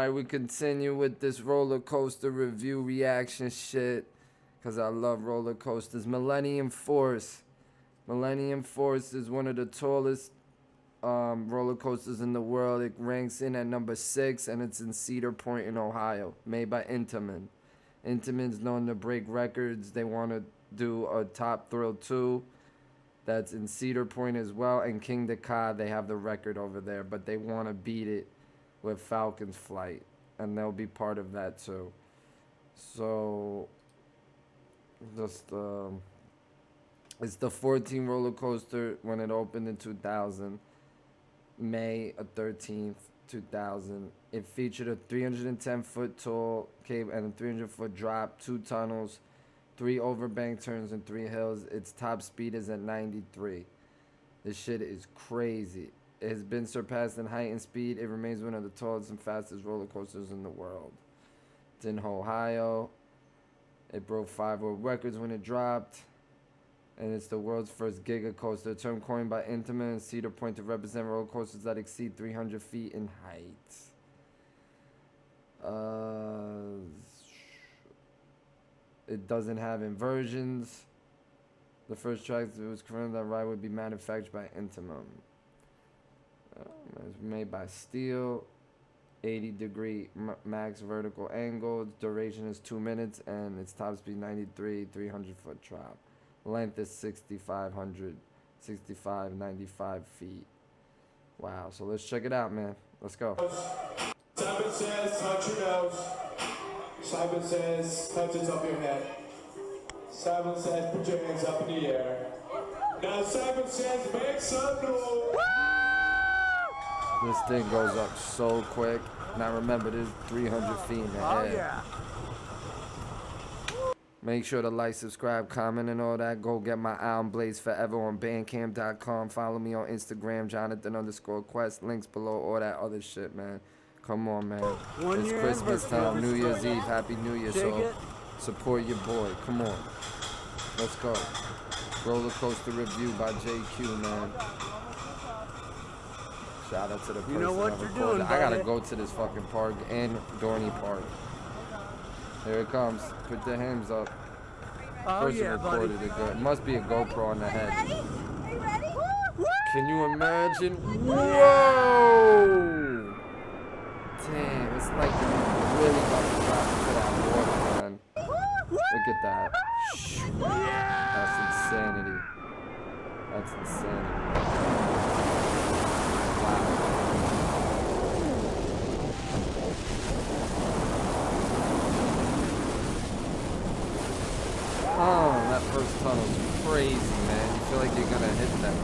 Alright, we continue with this roller coaster review reaction shit. Because I love roller coasters. Millennium Force. Millennium Force is one of the tallest roller coasters in the world. It ranks in at number 6, and it's in Cedar Point in Ohio. Made by Intamin. Intamin's known to break records. They want to do a Top Thrill 2. That's in Cedar Point as well. And King Dakar, they have the record over there. But they want to beat it with Falcon's Flight, and they'll be part of that too. So just it's the 14 roller coaster when it opened in 2000, May 13th 2000. It featured a 310-foot tall cable and a 300-foot drop, 2 tunnels, 3 overbank turns, and 3 hills. Its top speed is at 93. This shit is crazy. It has been surpassed in height and speed. It remains one of the tallest and fastest roller coasters in the world. It's in Ohio. It broke 5 world records when it dropped. And it's the world's first giga coaster, a term coined by Intamin and Cedar Point to represent roller coasters that exceed 300 feet in height. It doesn't have inversions. The first track that was confirmed that ride would be manufactured by Intamin. It's made by steel, 80-degree max vertical angle. Its duration is 2 minutes, and its top speed 93, 300-foot drop. Length is 95 feet. Wow, so let's check it out, man. Let's go. Simon says, touch your nose. Simon says, touch the top of your head. Simon says, put your hands up in the air. Now Simon says, make some noise. This thing goes up so quick. Now remember, this is 300 feet in the air. Oh, yeah. Make sure to like, subscribe, comment, and all that. Go get my album Blaze Forever on Bandcamp.com. Follow me on Instagram, Jonathan_Quest. Links below, all that other shit, man. Come on, man. It's Christmas time, New Year's Eve. Happy New Year, so support your boy. Come on. Let's go. Roller coaster review by JQ, man. Shout out to the person. You know what you're doing, I gotta go to this fucking park and Dorney Park. Here it comes. Put your hands up. Oh, Person yeah, recorded buddy. it good. Must be a GoPro on the head. Are you ready? Can you imagine? Whoa! Damn, it's like really about to drop into that water, man. Look at that. That's insanity. That's insanity. Wow. Oh, that first tunnel's crazy, man. You feel like you're gonna hit that.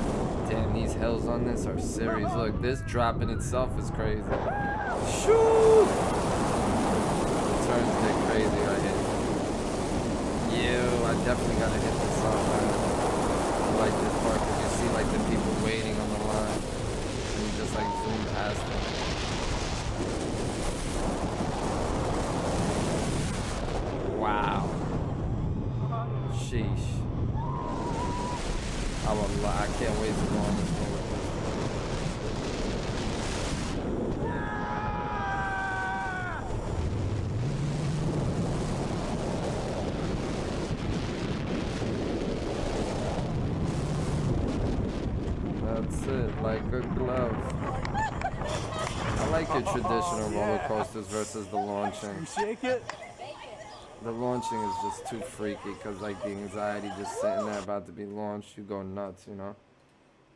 Damn, these hills on this are serious. Look, this drop in itself is crazy. Shoo! The turns get crazy right here. I definitely gotta hit this up, man. I like this part because you see like the people waiting on the line. And you just like zoom past them. Wow. Sheesh. I can't wait to go on this roller coaster. That's it, like a glove. I like your traditional roller coasters versus the launching. You shake it? The launching is just too freaky because like the anxiety just sitting there about to be launched, you go nuts, you know?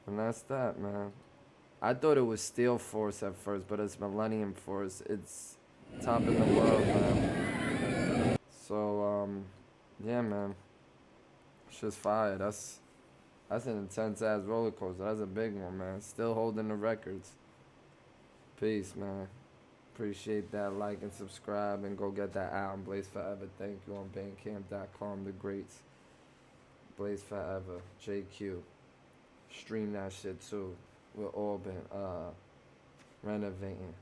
And that's that, man. I thought it was Steel Force at first, but it's Millennium Force. It's top in the world, man. So, yeah, man. It's just fire. That's an intense-ass roller coaster. That's a big one, man. Still holding the records. Peace, man. Appreciate that. Like and subscribe and go get that album Blaze Forever. Thank you on Bandcamp.com. The greats. Blaze Forever. JQ. Stream that shit too. We're all been renovating.